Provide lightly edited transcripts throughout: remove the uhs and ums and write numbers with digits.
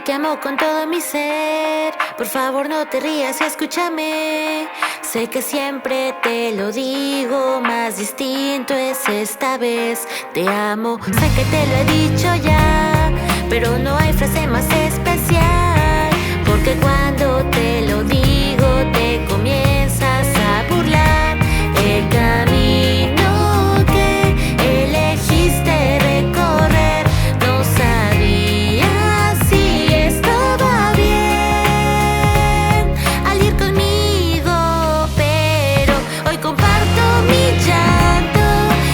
te amo con todo mi ser. Por favor no te rías y escúchame. Sé que siempre te lo digo, más distinto es esta vez. Te amo, sé que te lo he dicho ya, pero no hay frase más especial. Porque cuando te lo digo te comienzas a burlar. El camino que elegiste recorrer, no sabía si estaba bien al ir conmigo, pero hoy comparto mi llanto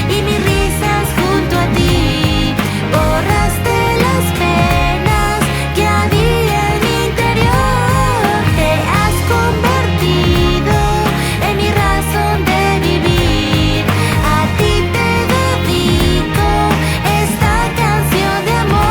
y mis risas junto a ti. Borraste las penas que había en mi interior. Te has convertido en mi razón de vivir. A ti te dedico esta canción de amor.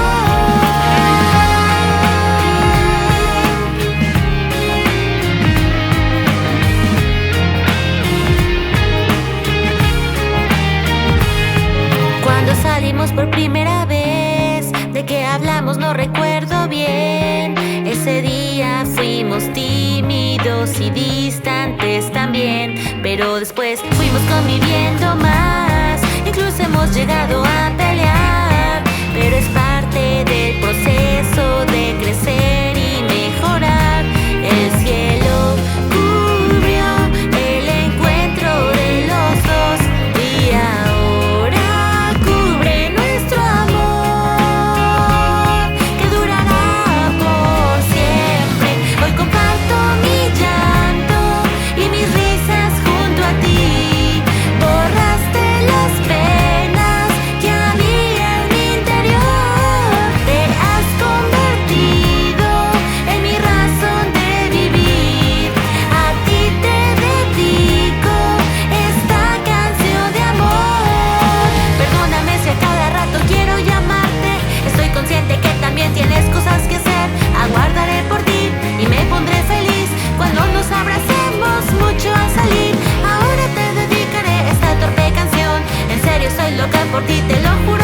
Cuando salimos por primera vez, ¿de qué hablamos? No recuerdo bien. Ese día fuimos tímidos y distantes también, pero después fuimos conviviendo más. Incluso hemos llegado a pelear, pero es parte del proceso de crecer y mejorar. El cielo cubrió el encuentro de los dos y ahora cubre nuestro amor, que durará por siempre. Hoy comparto mi llanto y mis risas junto a ti. Borraste las penas que había en mi interior. Te has convertido en mi razón de vivir. A ti te dedico esta canción de amor. Perdóname si a cada rato quiero llamarte. Estoy consciente que también tienes cosas que hacer. Aguardaré por ti y me pondré feliz cuando nos abracemos mucho al salir. Ahora te dedicaré esta torpe canción. En serio, soy loca por ti, te lo juro.